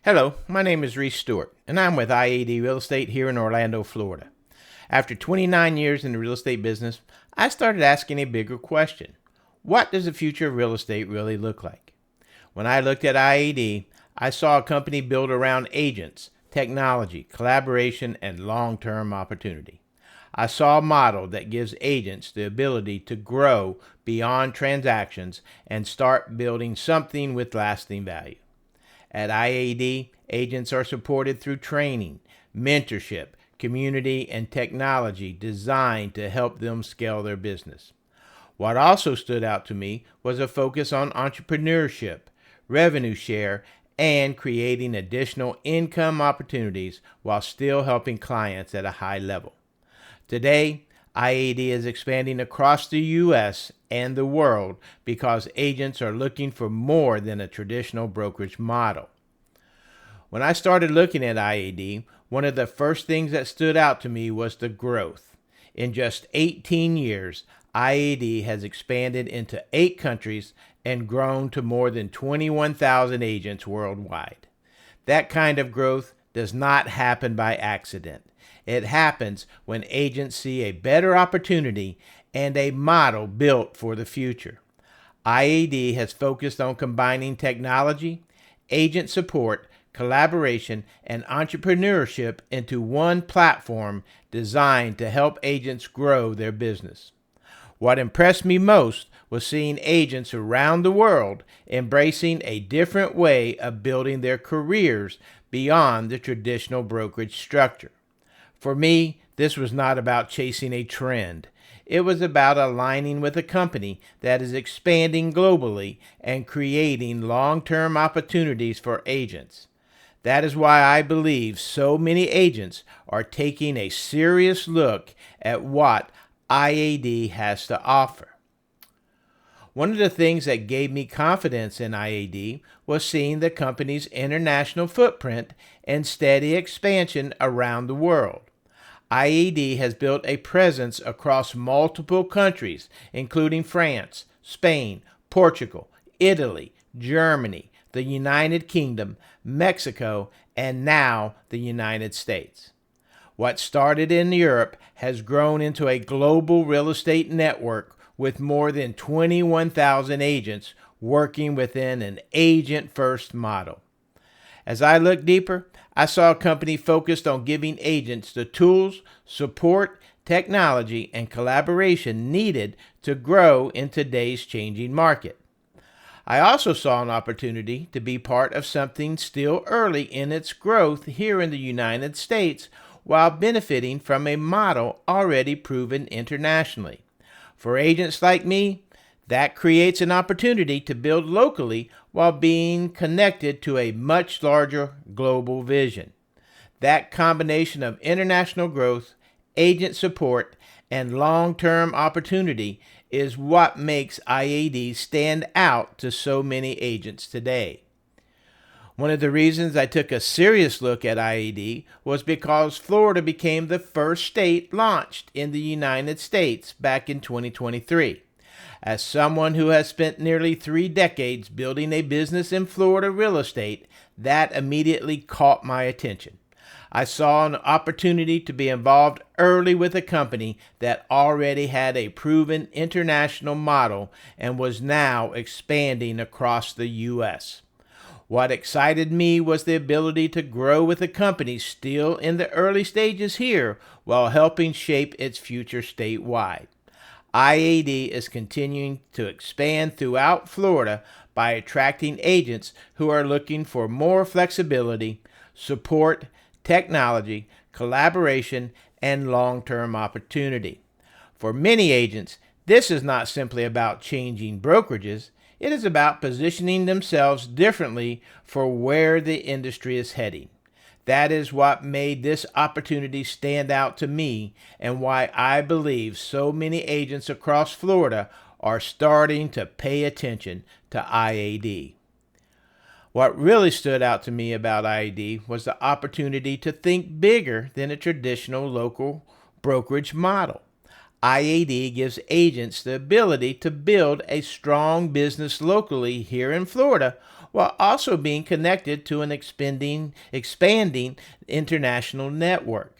Hello, my name is Reese Stewart, and I'm with IAD Real Estate here in Orlando, Florida. After 29 years in the real estate business, I started asking a bigger question. What does the future of real estate really look like? When I looked at IAD, I saw a company built around agents, technology, collaboration, and long-term opportunity. I saw a model that gives agents the ability to grow beyond transactions and start building something with lasting value. At IAD, agents are supported through training, mentorship, community, and technology designed to help them scale their business. What also stood out to me was a focus on entrepreneurship, revenue share, and creating additional income opportunities while still helping clients at a high level. Today, IAD is expanding across the U.S. and the world because agents are looking for more than a traditional brokerage model. When I started looking at IAD, one of the first things that stood out to me was the growth. In just 18 years, IAD has expanded into 8 countries and grown to more than 21,000 agents worldwide. That kind of growth does not happen by accident. It happens when agents see a better opportunity and a model built for the future. IAD has focused on combining technology, agent support, collaboration, and entrepreneurship into one platform designed to help agents grow their business. What impressed me most was seeing agents around the world embracing a different way of building their careers beyond the traditional brokerage structure. For me, this was not about chasing a trend. It was about aligning with a company that is expanding globally and creating long-term opportunities for agents. That is why I believe so many agents are taking a serious look at what IAD has to offer. One of the things that gave me confidence in IAD was seeing the company's international footprint and steady expansion around the world. IAD has built a presence across multiple countries, including France, Spain, Portugal, Italy, Germany, the United Kingdom, Mexico, and now the United States. What started in Europe has grown into a global real estate network with more than 21,000 agents working within an agent-first model. As I looked deeper, I saw a company focused on giving agents the tools, support, technology, and collaboration needed to grow in today's changing market. I also saw an opportunity to be part of something still early in its growth here in the United States while benefiting from a model already proven internationally. For agents like me, that creates an opportunity to build locally while being connected to a much larger global vision. That combination of international growth, agent support, and long-term opportunity is what makes IAD stand out to so many agents today. One of the reasons I took a serious look at IAD was because Florida became the first state launched in the United States back in 2023. As someone who has spent nearly 3 decades building a business in Florida real estate, that immediately caught my attention. I saw an opportunity to be involved early with a company that already had a proven international model and was now expanding across the U.S. What excited me was the ability to grow with a company still in the early stages here while helping shape its future statewide. IAD is continuing to expand throughout Florida by attracting agents who are looking for more flexibility, support, technology, collaboration, and long-term opportunity. For many agents, this is not simply about changing brokerages. It is about positioning themselves differently for where the industry is heading. That is what made this opportunity stand out to me and why I believe so many agents across Florida are starting to pay attention to IAD. What really stood out to me about IAD was the opportunity to think bigger than a traditional local brokerage model. IAD gives agents the ability to build a strong business locally here in Florida while also being connected to an expanding international network.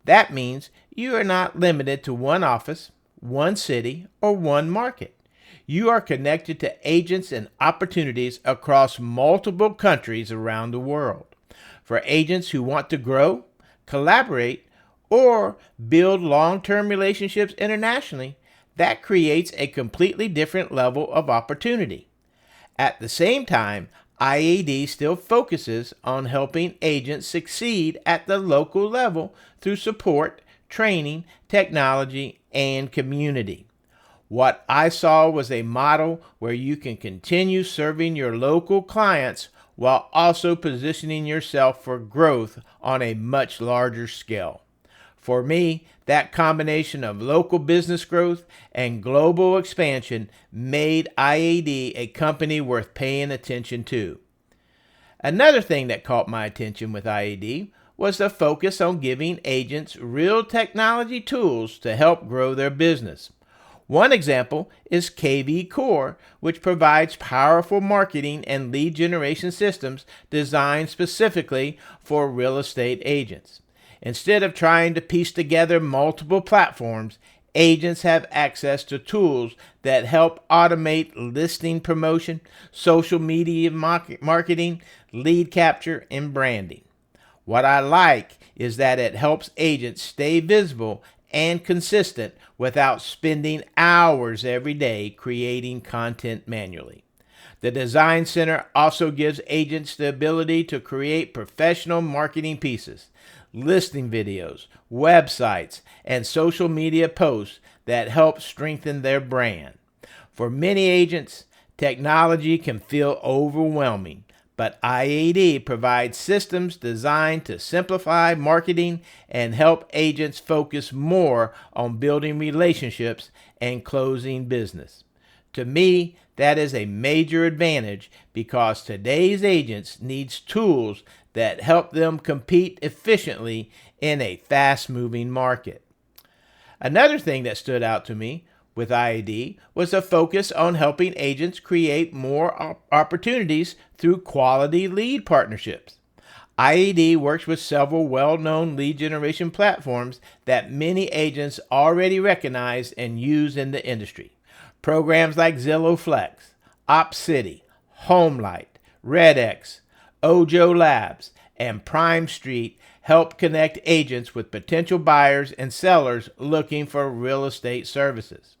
That means you are not limited to one office, one city, or one market. You are connected to agents and opportunities across multiple countries around the world. For agents who want to grow, collaborate, or build long-term relationships internationally, that creates a completely different level of opportunity. At the same time, IAD still focuses on helping agents succeed at the local level through support, training, technology, and community. What I saw was a model where you can continue serving your local clients while also positioning yourself for growth on a much larger scale. For me, that combination of local business growth and global expansion made IAD a company worth paying attention to. Another thing that caught my attention with IAD was the focus on giving agents real technology tools to help grow their business. One example is KV Core, which provides powerful marketing and lead generation systems designed specifically for real estate agents. Instead of trying to piece together multiple platforms, agents have access to tools that help automate listing promotion, social media marketing, lead capture, and branding. What I like is that it helps agents stay visible and consistent without spending hours every day creating content manually. The Design Center also gives agents the ability to create professional marketing pieces, listing videos, websites, and social media posts that help strengthen their brand. For many agents, technology can feel overwhelming, but IAD provides systems designed to simplify marketing and help agents focus more on building relationships and closing business. To me, that is a major advantage because today's agents need tools that help them compete efficiently in a fast-moving market. Another thing that stood out to me with IAD was a focus on helping agents create more opportunities through quality lead partnerships. IAD works with several well-known lead generation platforms that many agents already recognize and use in the industry. Programs like Zillow Flex, OpCity, HomeLight, RedX, Ojo Labs, and Prime Street help connect agents with potential buyers and sellers looking for real estate services.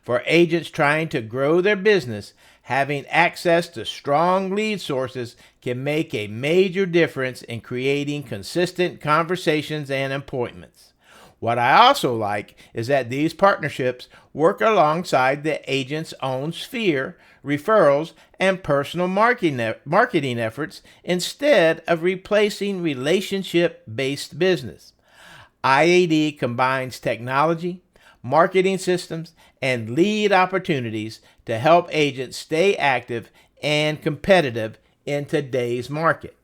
For agents trying to grow their business, having access to strong lead sources can make a major difference in creating consistent conversations and appointments. What I also like is that these partnerships work alongside the agent's own sphere, referrals, and personal marketing efforts instead of replacing relationship-based business. IAD combines technology, marketing systems, and lead opportunities to help agents stay active and competitive in today's market.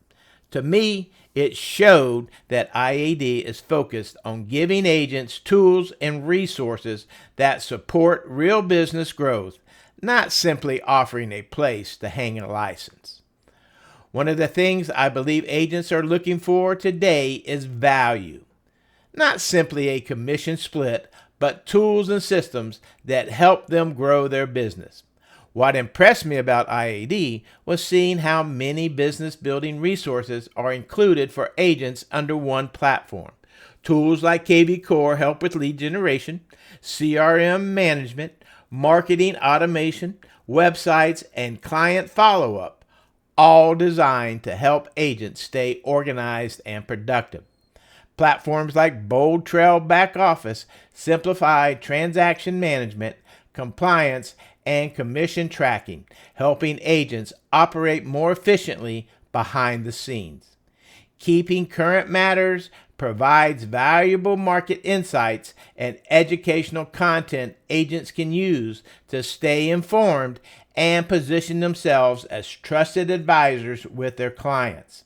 To me, it showed that IAD is focused on giving agents tools and resources that support real business growth, not simply offering a place to hang a license. One of the things I believe agents are looking for today is value. Not simply a commission split, but tools and systems that help them grow their business. What impressed me about IAD was seeing how many business building resources are included for agents under one platform. Tools like KV Core help with lead generation, CRM management, marketing automation, websites, and client follow-up, all designed to help agents stay organized and productive. Platforms like Bold Trail Back Office simplify transaction management, compliance, and commission tracking, helping agents operate more efficiently behind the scenes. Keeping Current Matters provides valuable market insights and educational content agents can use to stay informed and position themselves as trusted advisors with their clients.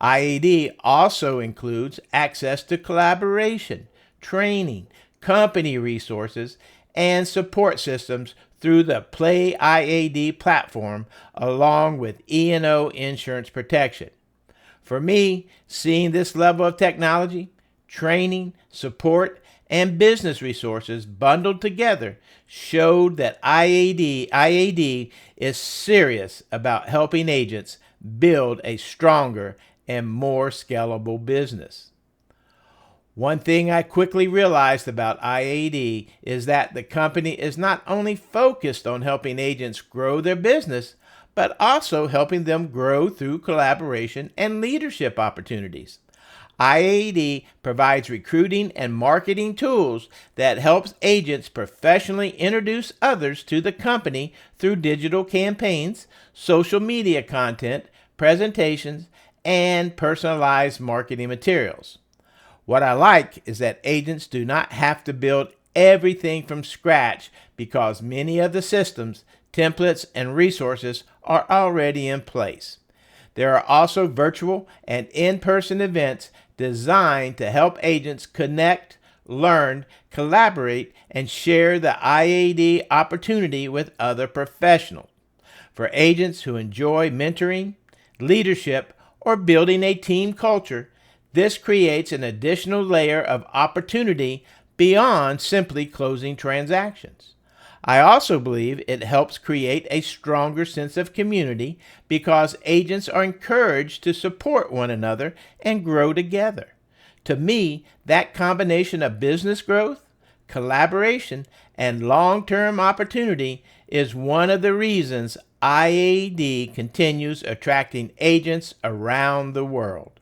IAD also includes access to collaboration, training, company resources, and support systems through the Play IAD platform, along with E&O insurance protection. For me, seeing this level of technology, training, support, and business resources bundled together showed that IAD is serious about helping agents build a stronger and more scalable business. One thing I quickly realized about IAD is that the company is not only focused on helping agents grow their business, but also helping them grow through collaboration and leadership opportunities. IAD provides recruiting and marketing tools that helps agents professionally introduce others to the company through digital campaigns, social media content, presentations, and personalized marketing materials. What I like is that agents do not have to build everything from scratch because many of the systems, templates, and resources are already in place. There are also virtual and in-person events designed to help agents connect, learn, collaborate, and share the IAD opportunity with other professionals. For agents who enjoy mentoring, leadership, or building a team culture, this creates an additional layer of opportunity beyond simply closing transactions. I also believe it helps create a stronger sense of community because agents are encouraged to support one another and grow together. To me, that combination of business growth, collaboration, and long-term opportunity is one of the reasons IAD continues attracting agents around the world.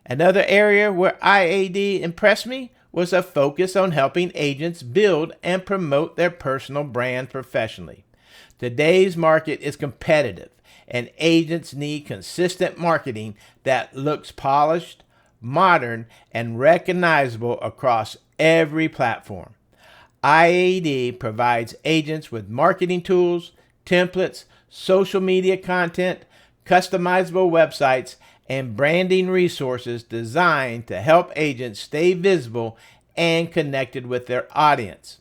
Another area where IAD impressed me was a focus on helping agents build and promote their personal brand professionally. Today's market is competitive, and agents need consistent marketing that looks polished, modern, and recognizable across every platform. IAD provides agents with marketing tools, templates, social media content, customizable websites, and branding resources designed to help agents stay visible and connected with their audience.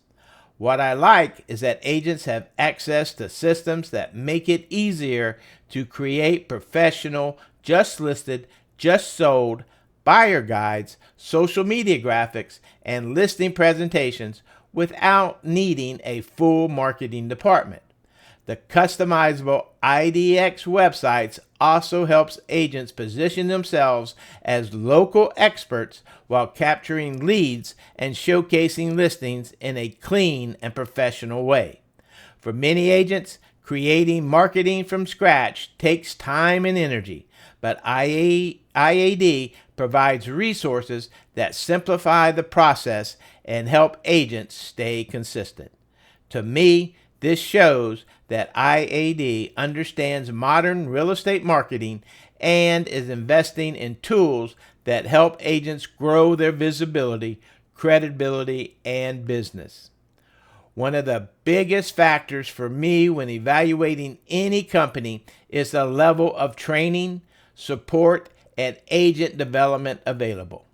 What I like is that agents have access to systems that make it easier to create professional, just listed, just sold, buyer guides, social media graphics, and listing presentations without needing a full marketing department. The customizable IDX websites also helps agents position themselves as local experts while capturing leads and showcasing listings in a clean and professional way. For many agents, creating marketing from scratch takes time and energy, but IAD provides resources that simplify the process and help agents stay consistent. To me, this shows that IAD understands modern real estate marketing and is investing in tools that help agents grow their visibility, credibility, and business. One of the biggest factors for me when evaluating any company is the level of training, support, and agent development available.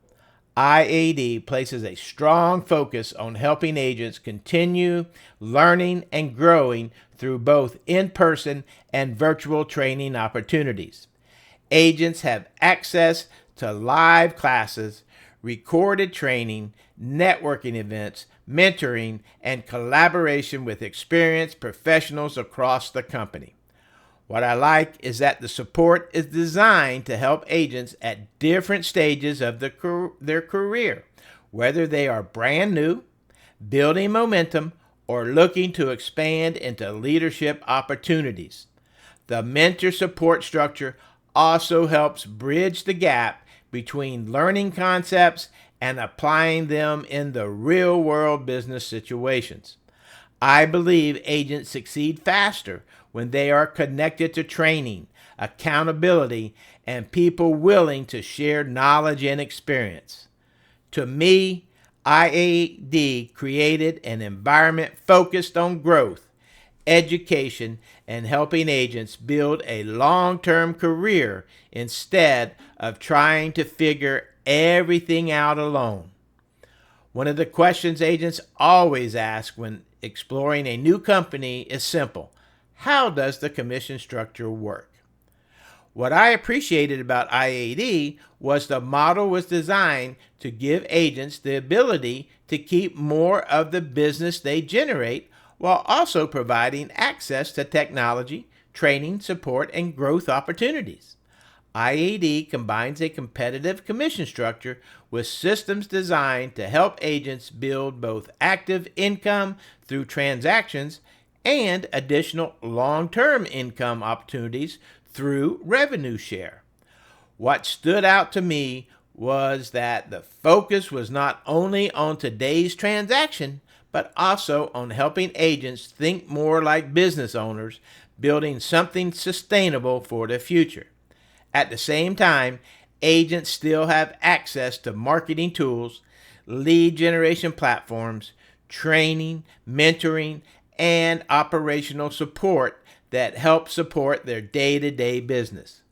IAD places a strong focus on helping agents continue learning and growing through both in-person and virtual training opportunities. Agents have access to live classes, recorded training, networking events, mentoring, and collaboration with experienced professionals across the company. What I like is that the support is designed to help agents at different stages of their career, whether they are brand new, building momentum, or looking to expand into leadership opportunities. The mentor support structure also helps bridge the gap between learning concepts and applying them in the real-world business situations. I believe agents succeed faster when they are connected to training, accountability, and people willing to share knowledge and experience. To me, IAD created an environment focused on growth, education, and helping agents build a long-term career instead of trying to figure everything out alone. One of the questions agents always ask when exploring a new company is simple: how does the commission structure work? What I appreciated about IAD was the model was designed to give agents the ability to keep more of the business they generate while also providing access to technology, training, support, and growth opportunities. IAD combines a competitive commission structure with systems designed to help agents build both active income through transactions and additional long-term income opportunities through revenue share. What stood out to me was that the focus was not only on today's transaction, but also on helping agents think more like business owners, building something sustainable for the future. At the same time, agents still have access to marketing tools, lead generation platforms, training, mentoring, and operational support that help support their day-to-day business.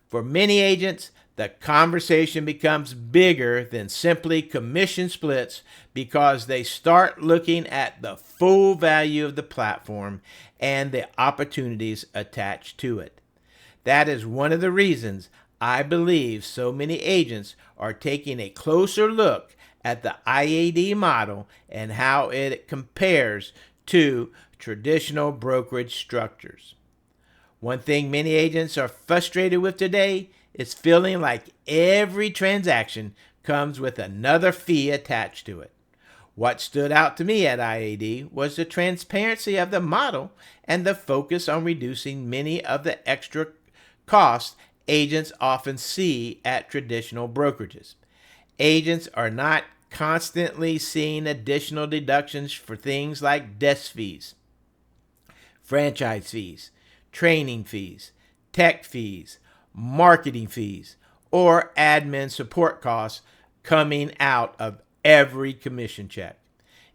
For many agents, the conversation becomes bigger than simply commission splits because they start looking at the full value of the platform and the opportunities attached to it. That is one of the reasons I believe so many agents are taking a closer look at the IAD model and how it compares to traditional brokerage structures. One thing many agents are frustrated with today is feeling like every transaction comes with another fee attached to it. What stood out to me at IAD was the transparency of the model and the focus on reducing many of the extra costs agents often see at traditional brokerages. Agents are not constantly seeing additional deductions for things like desk fees, franchise fees, training fees, tech fees, marketing fees, or admin support costs coming out of every commission check.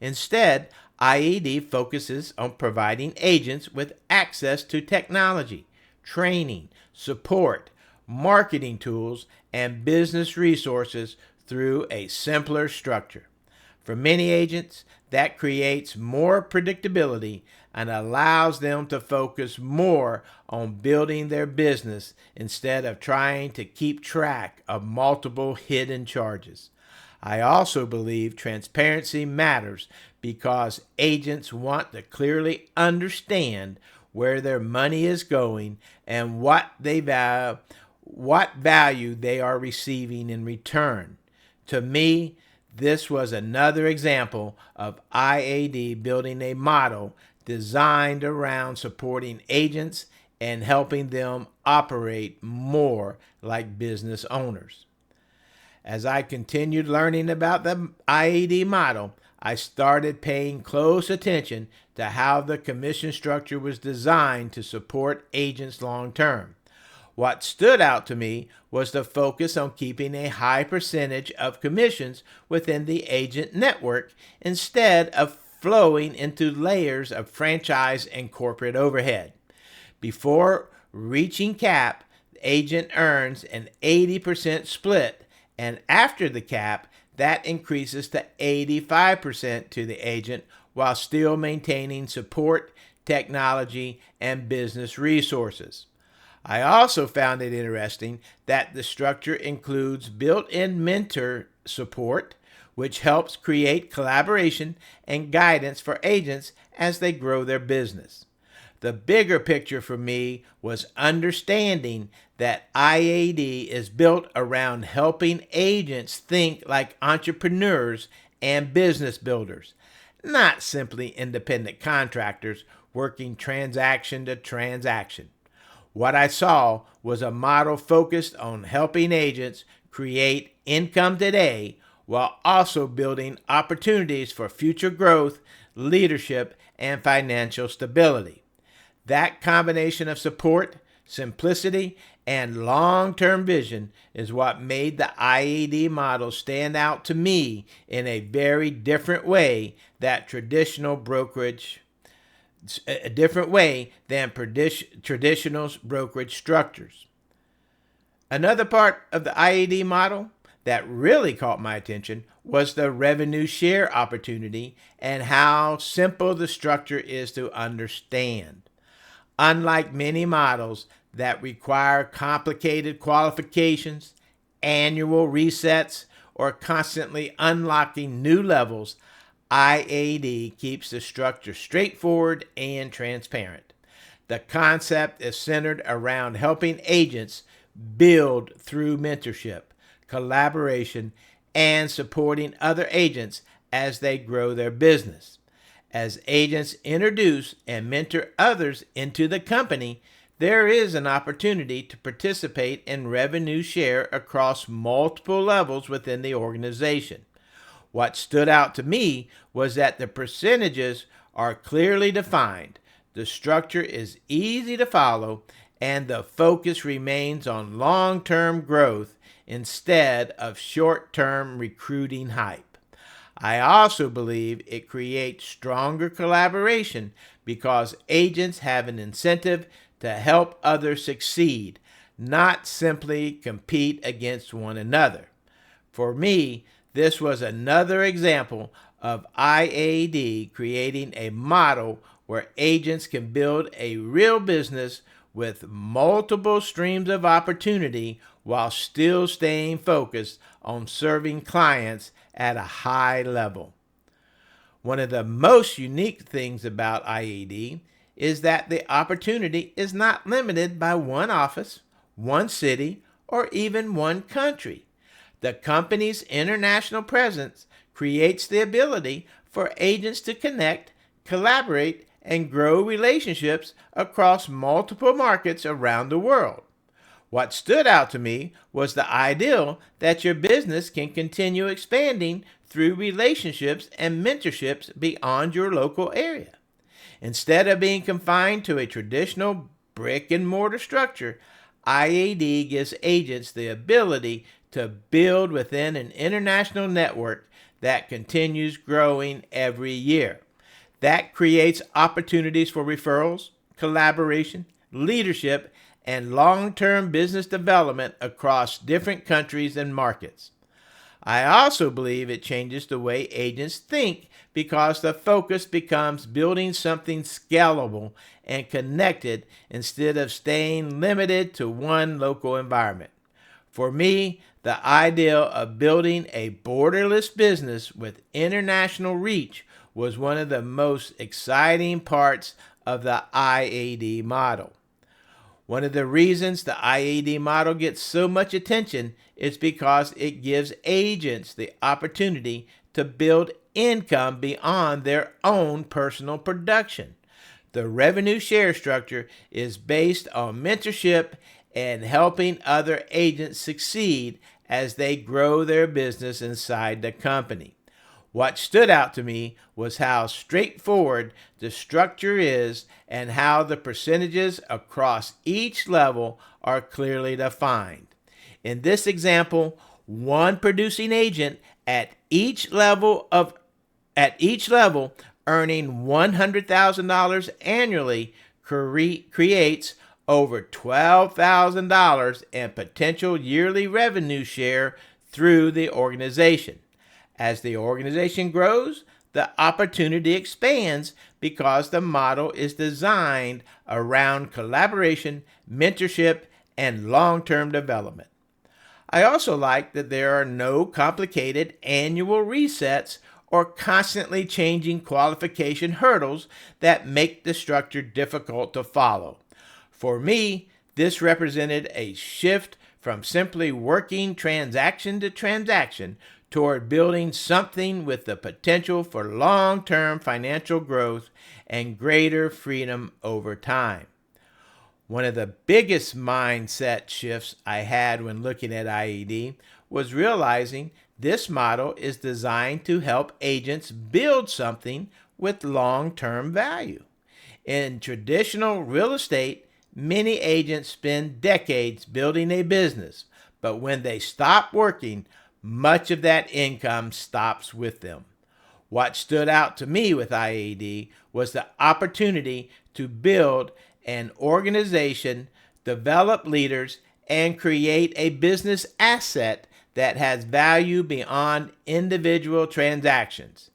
Instead, IAD focuses on providing agents with access to technology, training, support, marketing tools, and business resources through a simpler structure. For many agents, that creates more predictability and allows them to focus more on building their business instead of trying to keep track of multiple hidden charges. I also believe transparency matters because agents want to clearly understand where their money is going and what value they are receiving in return. To me, this was another example of IAD building a model designed around supporting agents and helping them operate more like business owners. As I continued learning about the IAD model, I started paying close attention to how the commission structure was designed to support agents long term. What stood out to me was the focus on keeping a high percentage of commissions within the agent network instead of flowing into layers of franchise and corporate overhead. Before reaching cap, the agent earns an 80% split, and after the cap, that increases to 85% to the agent while still maintaining support, technology, and business resources. I also found it interesting that the structure includes built-in mentor support, which helps create collaboration and guidance for agents as they grow their business. The bigger picture for me was understanding that IAD is built around helping agents think like entrepreneurs and business builders, not simply independent contractors working transaction to transaction. What I saw was a model focused on helping agents create income today while also building opportunities for future growth, leadership, and financial stability. That combination of support, simplicity, and long-term vision is what made the IAD model stand out to me in a very different way than traditional brokerage structures. Another part of the IAD model that really caught my attention was the revenue share opportunity and how simple the structure is to understand. Unlike many models that require complicated qualifications, annual resets, or constantly unlocking new levels, IAD keeps the structure straightforward and transparent. The concept is centered around helping agents build through mentorship, collaboration, and supporting other agents as they grow their business. As agents introduce and mentor others into the company, there is an opportunity to participate in revenue share across multiple levels within the organization. What stood out to me was that the percentages are clearly defined, the structure is easy to follow, and the focus remains on long-term growth instead of short-term recruiting hype. I also believe it creates stronger collaboration because agents have an incentive to help others succeed, not simply compete against one another. For me, this was another example of IAD creating a model where agents can build a real business with multiple streams of opportunity while still staying focused on serving clients at a high level. One of the most unique things about IAD is that the opportunity is not limited by one office, one city, or even one country. The company's international presence creates the ability for agents to connect, collaborate, and grow relationships across multiple markets around the world. What stood out to me was the ideal that your business can continue expanding through relationships and mentorships beyond your local area. Instead of being confined to a traditional brick and mortar structure, IAD gives agents the ability to build within an international network that continues growing every year. That creates opportunities for referrals, collaboration, leadership, and long-term business development across different countries and markets. I also believe it changes the way agents think because the focus becomes building something scalable and connected instead of staying limited to one local environment. For me, the idea of building a borderless business with international reach was one of the most exciting parts of the IAD model. One of the reasons the IAD model gets so much attention is because it gives agents the opportunity to build income beyond their own personal production. The revenue share structure is based on mentorship and helping other agents succeed as they grow their business inside the company. What stood out to me was how straightforward the structure is and how the percentages across each level are clearly defined. In this example, one producing agent at each level earning $100,000 annually creates over $12,000 in potential yearly revenue share through the organization. As the organization grows, the opportunity expands because the model is designed around collaboration, mentorship, and long-term development. I also like that there are no complicated annual resets or constantly changing qualification hurdles that make the structure difficult to follow. For me, this represented a shift from simply working transaction to transaction toward building something with the potential for long-term financial growth and greater freedom over time. One of the biggest mindset shifts I had when looking at IAD was realizing this model is designed to help agents build something with long-term value. In traditional real estate, many agents spend decades building a business, but when they stop working, much of that income stops with them. What stood out to me with IAD was the opportunity to build an organization, develop leaders, and create a business asset that has value beyond individual transactions.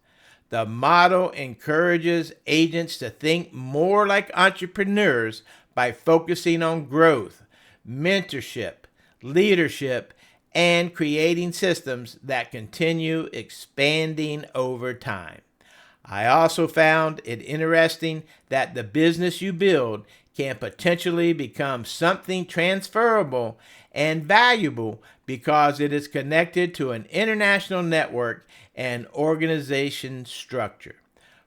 The model encourages agents to think more like entrepreneurs by focusing on growth, mentorship, leadership, and creating systems that continue expanding over time. I also found it interesting that the business you build can potentially become something transferable and valuable because it is connected to an international network and organization structure.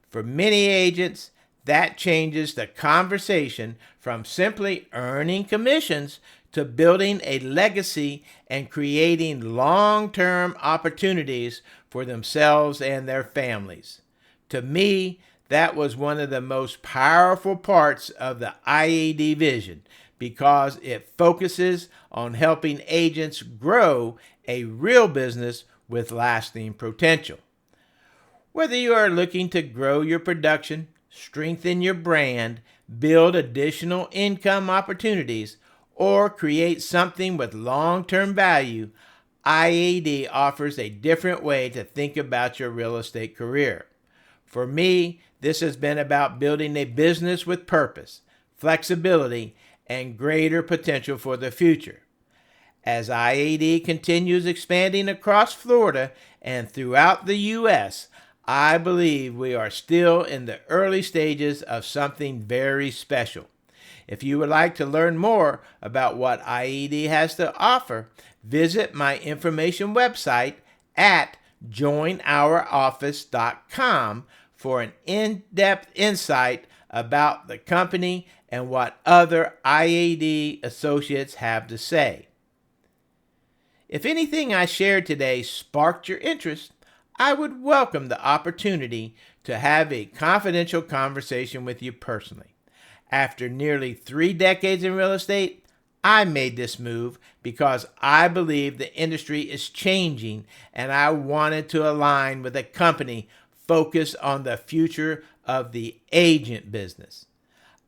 For many agents, that changes the conversation from simply earning commissions to building a legacy and creating long-term opportunities for themselves and their families. To me, that was one of the most powerful parts of the IAD vision because it focuses on helping agents grow a real business with lasting potential. Whether you are looking to grow your production, strengthen your brand, build additional income opportunities, or create something with long-term value, IAD offers a different way to think about your real estate career. For me, this has been about building a business with purpose, flexibility, and greater potential for the future. As IAD continues expanding across Florida and throughout the U.S., I believe we are still in the early stages of something very special. If you would like to learn more about what IAD has to offer, visit my information website at joinouroffice.com for an in-depth insight about the company and what other IAD associates have to say. If anything I shared today sparked your interest, I would welcome the opportunity to have a confidential conversation with you personally. After nearly 3 decades in real estate, I made this move because I believe the industry is changing and I wanted to align with a company focused on the future of the agent business.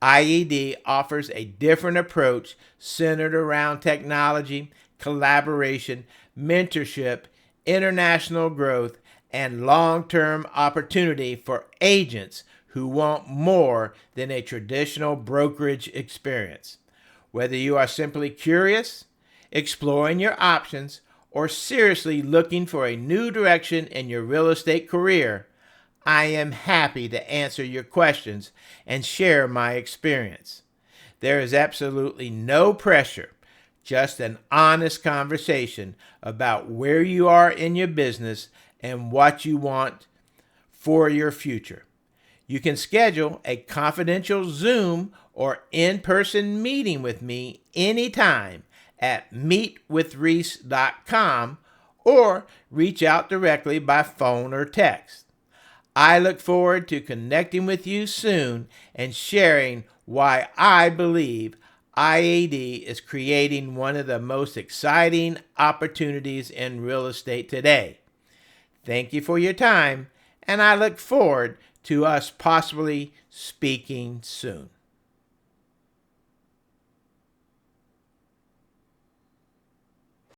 IAD offers a different approach centered around technology, collaboration, mentorship, international growth, and long-term opportunity for agents who want more than a traditional brokerage experience. Whether you are simply curious, exploring your options, or seriously looking for a new direction in your real estate career, I am happy to answer your questions and share my experience. There is absolutely no pressure, just an honest conversation about where you are in your business and what you want for your future. You can schedule a confidential Zoom or in-person meeting with me anytime at meetwithreese.com or reach out directly by phone or text. I look forward to connecting with you soon and sharing why I believe IAD is creating one of the most exciting opportunities in real estate today. Thank you for your time, and I look forward to us possibly speaking soon.